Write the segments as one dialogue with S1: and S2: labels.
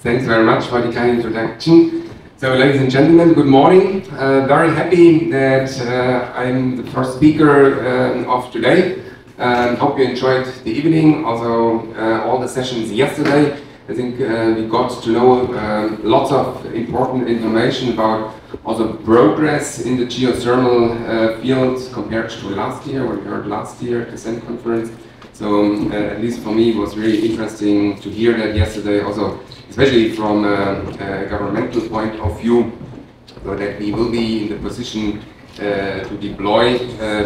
S1: Thanks very much for the kind introduction. So, ladies and gentlemen, good morning. Very happy that I'm the first speaker of today. Hope you enjoyed the evening, also all the sessions yesterday. I think we got to know lots of important information about also progress in the geothermal field compared to last year, what we heard last year at the SEN conference. So at least for me it was really interesting to hear that yesterday, also especially from a governmental point of view, so that we will be in the position to deploy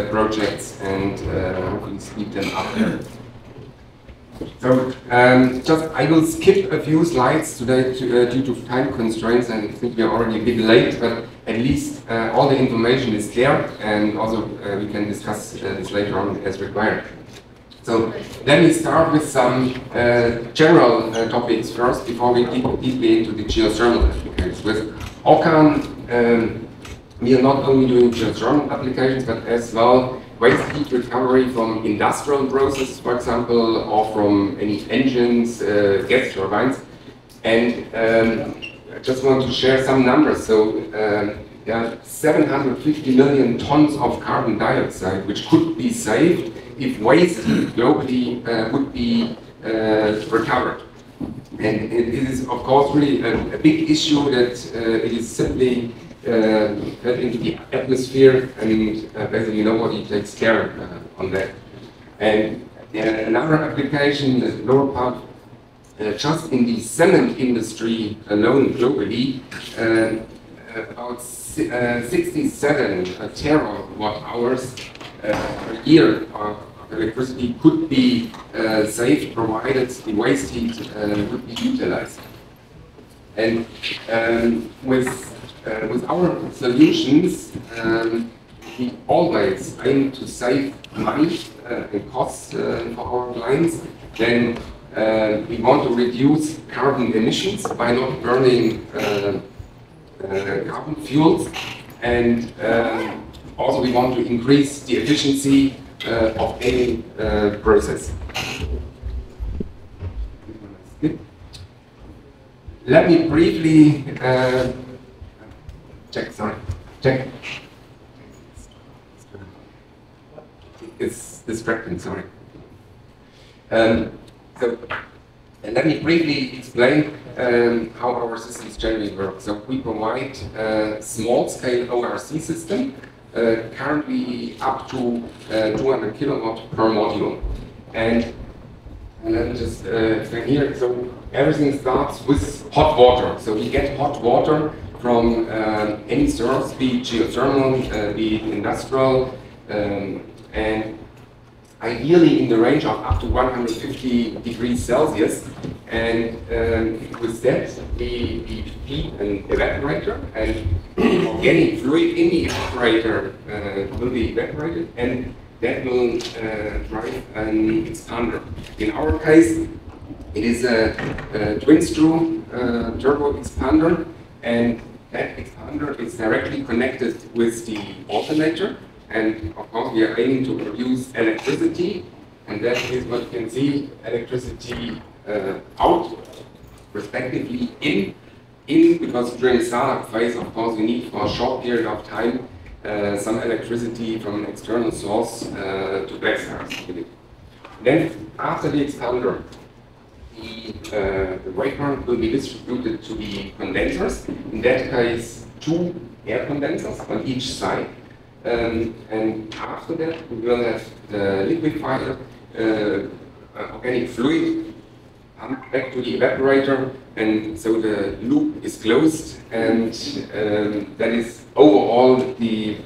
S1: projects and hopefully speed them up there. So I will skip a few slides today due to time constraints, and I think we are already a bit late, but at least all the information is there, and also we can discuss this later on as required. So let me start with some general topics first before we dig deeply into the geothermal applications. With Orcan, we are not only doing geothermal applications, but as well waste heat recovery from industrial processes, for example, or from any engines, gas turbines. And I just want to share some numbers. So there are 750 million tons of carbon dioxide which could be saved if waste heat globally would be recovered. And it is, of course, really a big issue that it is simply fed into the atmosphere, and basically nobody takes care on that. And another application, the lower part, just in the cement industry alone globally, about 67 terawatt hours per year of electricity could be saved, provided the waste heat would be utilized. And with our solutions, we always aim to save money and costs for our clients. Then we want to reduce carbon emissions by not burning carbon fuels, and also we want to increase the efficiency of any process. Let me briefly check. It's distracting, sorry. Let me briefly explain how our systems generally work. So we provide a small-scale ORC system, currently up to 200 kilowatt per module. And let me just explain here. So everything starts with hot water. So we get hot water from any source, be it geothermal, be it industrial, and ideally in the range of up to 150 degrees Celsius. And with that, we feed an evaporator, and organic fluid in the evaporator will be evaporated, and that will drive an expander. In our case, it is a twin-screw turbo expander, and that expander is directly connected with the alternator. And of course, we are aiming to produce electricity, and that is what you can see: electricity out, respectively in, because during the startup phase, of course, we need for a short period of time some electricity from an external source to backstart. Then, after the expander, the vapor will be distributed to the condensers. In that case, 2 air condensers on each side. And after that, we will have the liquefier organic fluid pumped back to the evaporator, and so the loop is closed, and that is overall the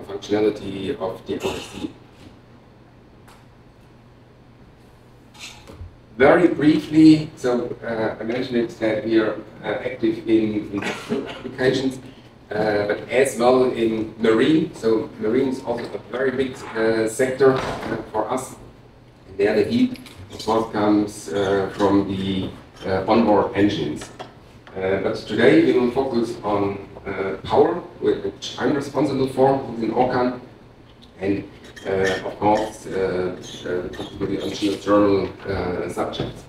S1: functionality of the ORC. Very briefly, so I mentioned it that we are active in industrial applications, but as well in marine. So marine is also a very big sector for us. And there the heat, of course, comes from the onboard engines. But today we will focus on power, which I'm responsible for within Orcan, and of course, possibly on geothermal subjects.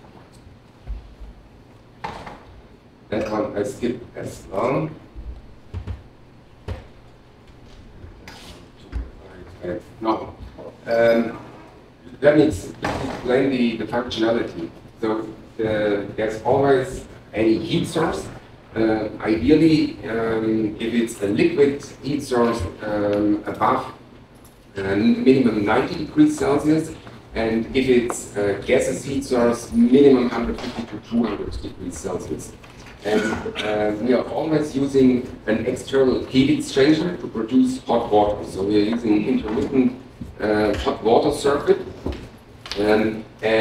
S1: I skip as well. No. Let me explain the functionality. So there's always a heat source. Ideally, if it's a liquid heat source above minimum 90 degrees Celsius, and if it's a gaseous heat source, minimum 150 to 200 degrees Celsius. And we are always using an external heat exchanger to produce hot water. So we are using intermittent hot water circuit. I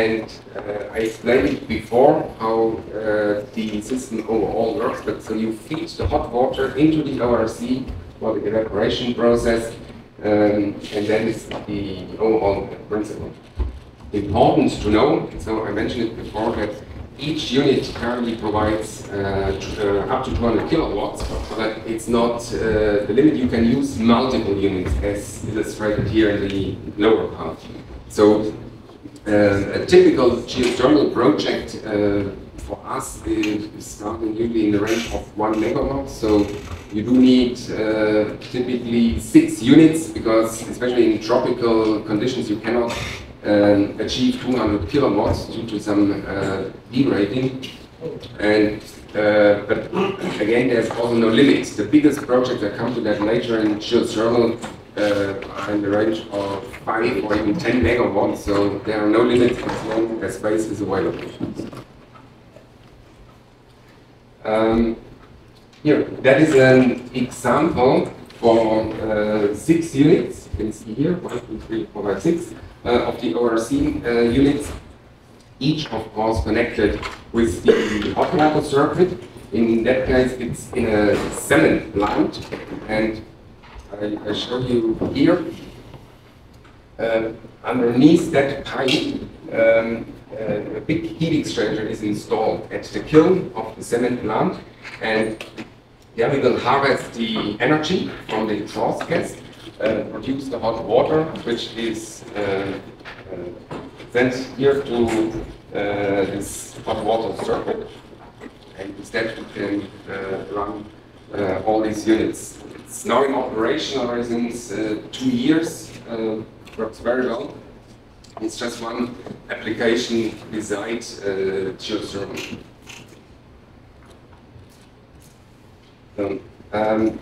S1: explained before how the system overall works, but so you feed the hot water into the ORC for the evaporation process, and then it's the overall principle. Important to know, so I mentioned it before, that each unit currently provides up to 200 kilowatts, but it's not the limit. You can use multiple units, as illustrated here in the lower part. So a typical geothermal project for us is starting usually in the range of 1 megawatt. So you do need typically 6 units, because especially in tropical conditions you cannot achieve 200 kilowatts due to some derating. And but again, there's also no limits. The biggest projects that come to that later in geothermal are in the range of 5 or even 10 megawatts, so there are no limits as long as space is available. Here, that is an example for 6 units. You can see here 1, 2, 3, 4, 5, 6 of the ORC units, each of course connected with the hot water circuit. In that case, it's in a cement plant, and I show you here. Underneath that pipe, a big heat exchanger is installed at the kiln of the cement plant, and there we will harvest the energy from the exhaust gas, produce the hot water, which is sent here to this hot water circuit, and instead we can run all these units. It's now in operation already since 2 years, works very well. It's just one application besides geothermal.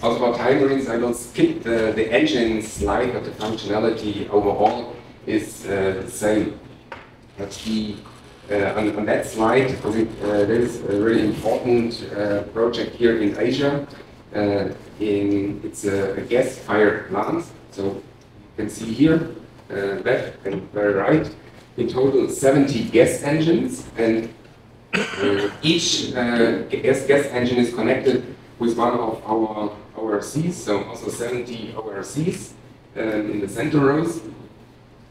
S1: Also for time reasons, I will skip the engine slide, but the functionality overall is the same. But on that slide, I think there is a really important project here in Asia. It's a gas-fired plant. So you can see here, left and very right, in total 70 gas engines, and each gas engine is connected with one of our ORCs, so also 70 ORCs in the center rows.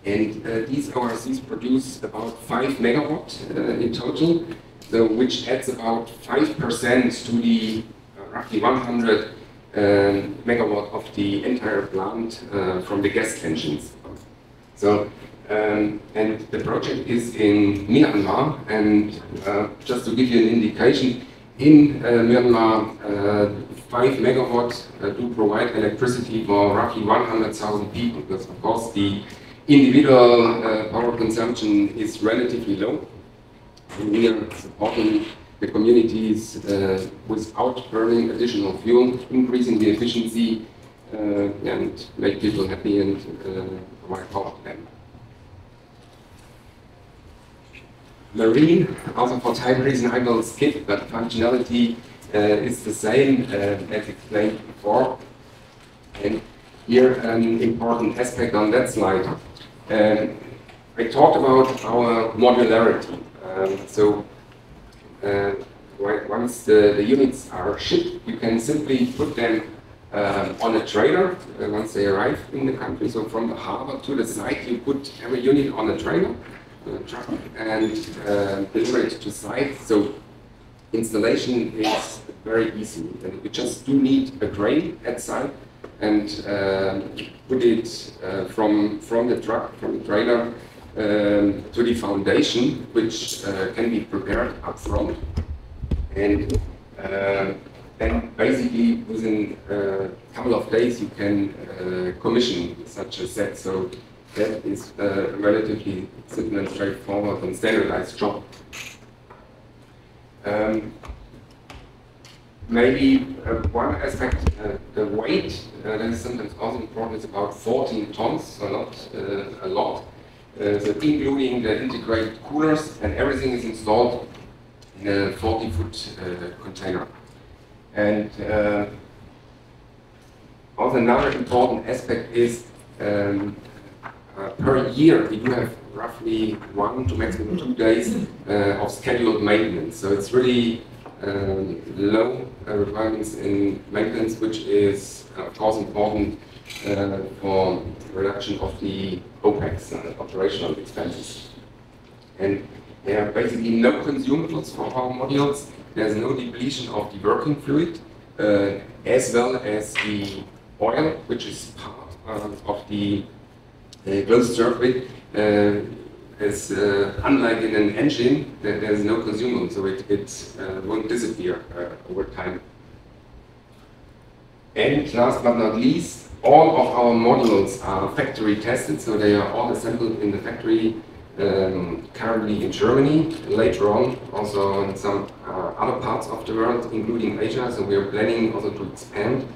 S1: And these ORCs produce about 5 megawatt in total, so which adds about 5% to the roughly 100 megawatt of the entire plant from the gas engines. So, and the project is in Myanmar, and just to give you an indication, in Myanmar, 5 megawatt do provide electricity for roughly 100,000 people, because of course the individual power consumption is relatively low. And we are supporting the communities without burning additional fuel, increasing the efficiency and make people happy and provide power to them. Marine, also for time reason I will skip, but functionality is the same as explained before. And here an important aspect on that slide. I talked about our modularity. Once the units are shipped, you can simply put them on a trailer once they arrive in the country. So from the harbor to the site, you put every unit on a trailer, truck, and deliver it to site. So installation is very easy. And you just do need a crane at site and put it from the truck, from the trailer, to the foundation, which can be prepared up front. And then basically within a couple of days you can commission such a set. So that is a relatively simple and straightforward and standardized job. Maybe one aspect, the weight, that is sometimes also important, is about 14 tons, so not a lot. So including the integrated coolers, and everything is installed in a 40-foot container. And also another important aspect is per year we do have roughly 1 to maximum 2 days of scheduled maintenance. So it's really low requirements in maintenance, which is of course important for reduction of the OPEX, operational expenses. And there are basically no consumables for our modules. There's no depletion of the working fluid, as well as the oil, which is part of the closed circuit. Is unlike in an engine, there's no consumable, so it won't disappear over time. And last but not least, all of our modules are factory tested, so they are all assembled in the factory currently in Germany, later on also in some other parts of the world, including Asia, so we are planning also to expand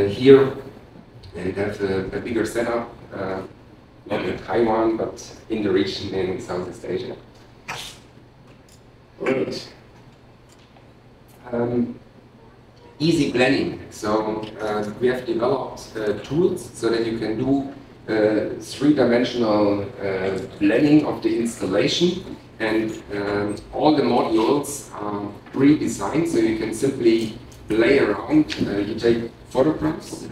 S1: here and have a bigger setup. Not in Taiwan, but in the region in Southeast Asia. Right. Easy planning. So we have developed tools so that you can do three-dimensional planning of the installation, and all the modules are pre-designed, so you can simply play around. You take photographs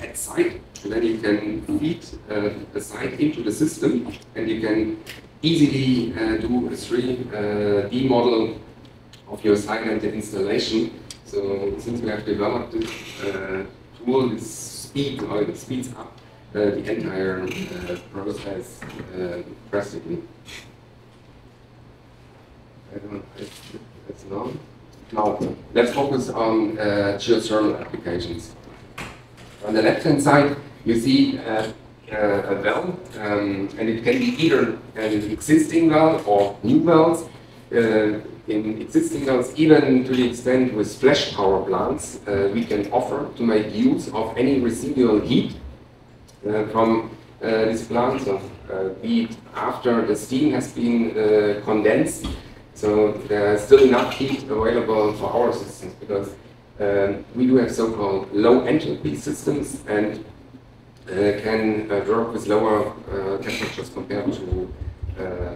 S1: at site, and then you can feed the site into the system, and you can easily do a 3D model of your site and the installation. So since we have developed this tool, this speeds up the entire process drastically. I don't know if that's known. Now, let's focus on geothermal applications. On the left-hand side, you see a well, and it can be either an existing well or new wells. In existing wells, even to the extent with flash power plants, we can offer to make use of any residual heat from this plant, so be it after the steam has been condensed. So there is still enough heat available for our systems, because we do have so-called low enthalpy systems and can work with lower temperatures compared to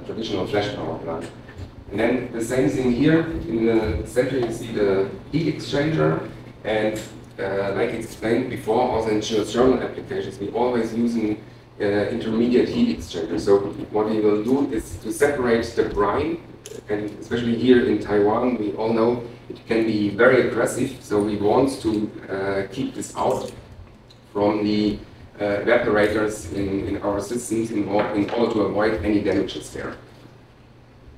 S1: traditional flash power plant. And then the same thing here, in the center you see the heat exchanger, and like explained before, also in geothermal applications, we always use an intermediate heat exchanger. So what we will do is to separate the brine, and especially here in Taiwan, we all know it can be very aggressive, so we want to keep this out from the evaporators in our systems in order to avoid any damages there.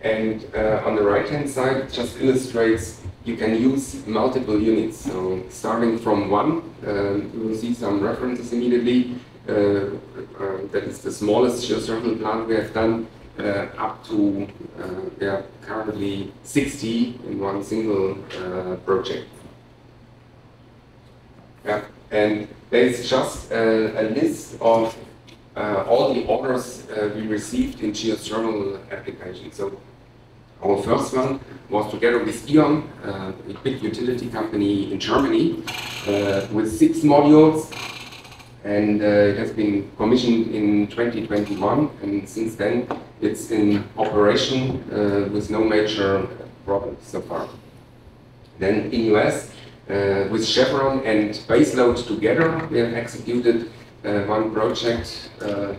S1: And on the right-hand side, it just illustrates you can use multiple units. So starting from one, you will see some references immediately. That is the smallest geothermal plant we have done, up to currently 60 in one single project. Yeah. And there's just a list of all the orders we received in geothermal applications. So our first one was together with E.ON, a big utility company in Germany, with 6 modules, and it has been commissioned in 2021, and since then it's in operation with no major problems so far. Then in US, with Chevron and Baseload together, we have executed one project.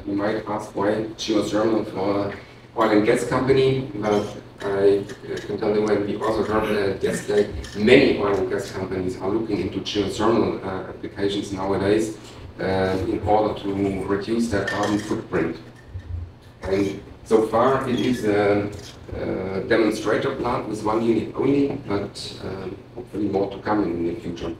S1: You might ask why geothermal for oil and gas company, but I can tell you, when we also heard that yesterday, many oil and gas companies are looking into geothermal applications nowadays in order to reduce their carbon footprint. And So far it is a demonstrator plant with 1 unit only, but hopefully more to come in the future.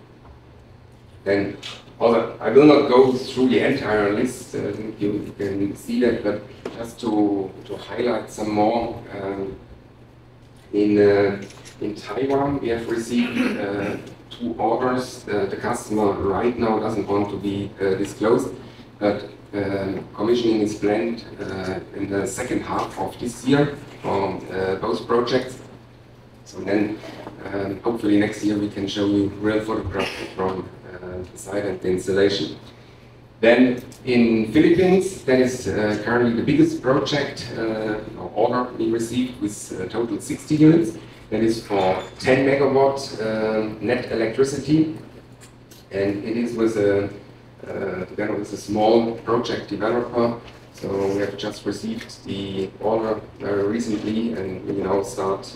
S1: Then, although I will not go through the entire list, I think you can see that, but just to highlight some more, in Taiwan we have received 2 orders. The customer right now doesn't want to be disclosed, but commissioning is planned in the second half of this year for both projects. So then, hopefully next year we can show you real photographs from the site and the installation. Then in Philippines, that is currently the biggest project or order we received with total 60 units. That is for 10 megawatt net electricity, and it is with together with a small project developer. So we have just received the order very recently, and we now start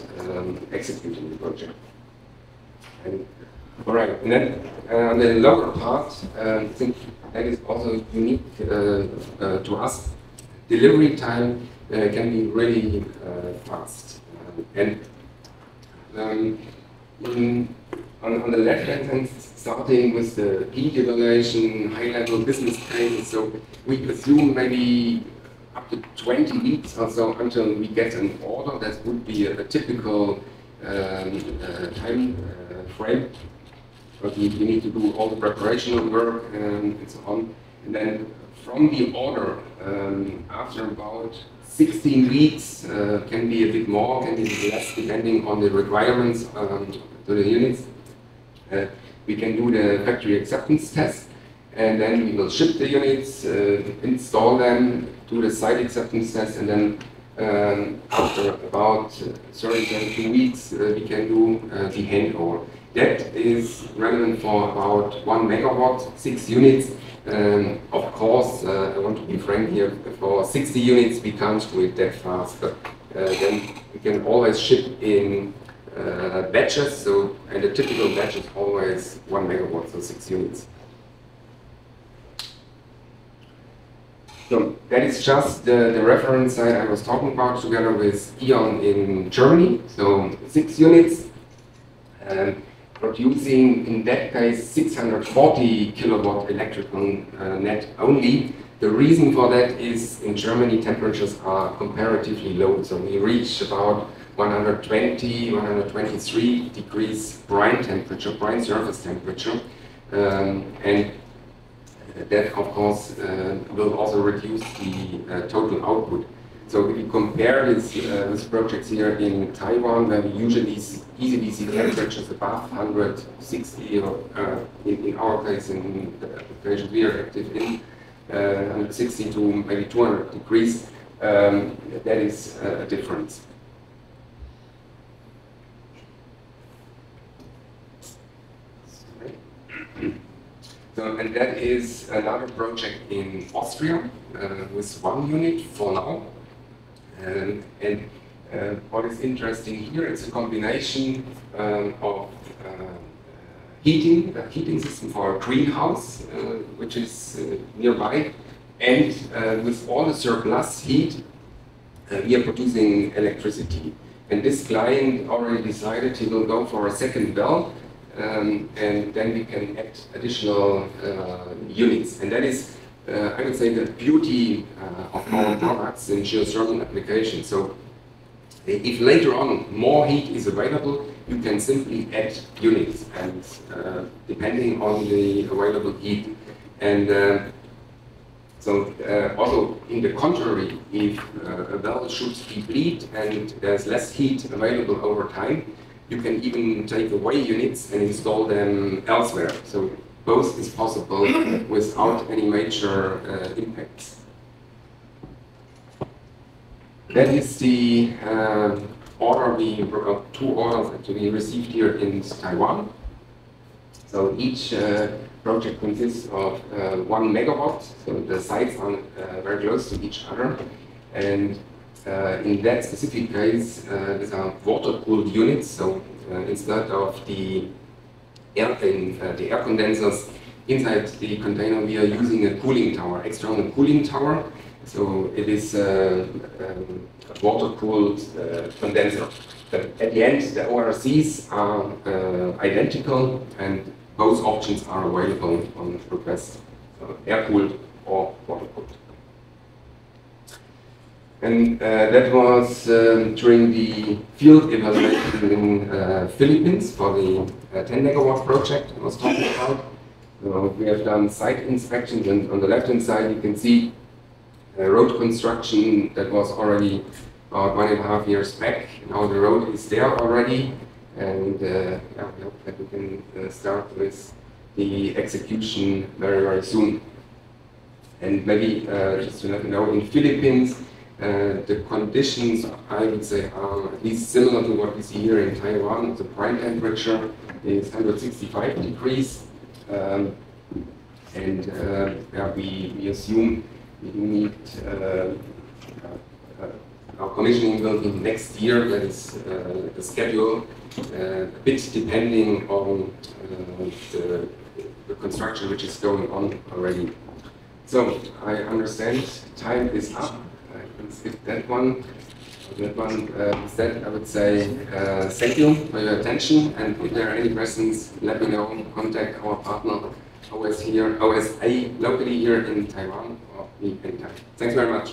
S1: executing the project. And, all right, and then on the lower part, I think that is also unique to us. Delivery time can be really fast, and on the left-hand side, starting with the heat evaluation, high-level business cases, so we assume maybe up to 20 weeks or so until we get an order. That would be a typical time frame. But we need to do all the preparational work and so on. And then from the order, after about 16 weeks, can be a bit more, can be a bit less, depending on the requirements to the units. We can do the factory acceptance test, and then we will ship the units, install them, do the site acceptance test, and then after about 32 weeks, we can do the handover. That is relevant for about 1 megawatt, 6 units. Of course, I want to be frank here, for 60 units we can't do it that fast, but then we can always ship in batches, so, and a typical batch is always 1 megawatt, so 6 units. So that is just the reference site I was talking about together with E.ON in Germany, so 6 units. Producing, in that case, 640 kilowatt electrical net only. The reason for that is in Germany temperatures are comparatively low, so we reach about 120, 123 degrees brine temperature, brine surface temperature, and that of course will also reduce the total output. So if you compare this with projects here in Taiwan, where we usually easily see temperatures above 160, or in our case, in the applications we are active in, 160 to maybe 200 degrees, that is a difference. So, and that is another project in Austria with 1 unit for now. And what is interesting here, it's a combination of heating system for a greenhouse, which is nearby, and with all the surplus heat, we are producing electricity. And this client already decided he will go for a second well, and then we can add additional units. And that is, I would say, the beauty of our products in geothermal applications. So if later on more heat is available, you can simply add units, and depending on the available heat. And so also in the contrary, if a well should deplete and there's less heat available over time, you can even take away units and install them elsewhere. So both is possible without any major impacts. That is the order two orders actually received here in Taiwan. So each project consists of 1 megawatt, so the sites are very close to each other. And in that specific case, these are water-cooled units, so instead of the air condensers inside the container, we are using a cooling tower, external cooling tower. So it is a water-cooled condenser. But at the end, the ORCs are identical, and both options are available on request, air-cooled or water-cooled. And that was during the field evaluation in Philippines for the 10 megawatt project I was talking about. So we have done site inspections, and on the left-hand side you can see road construction that was already about 1.5 years back. Now the road is there already, and yeah, we hope that we can start with the execution very, very soon. And maybe just to let you know, in Philippines, the conditions, I would say, are at least similar to what we see here in Taiwan. The prime temperature is 165 degrees, and yeah, we assume we need our commissioning will be next year. That is the schedule, a bit depending on the construction which is going on already. So I understand time is up. I can skip that one. Instead, I would say thank you for your attention, and if there are any questions, let me know. Contact our partner OSA locally here in Taiwan, or me anytime. Thanks very much.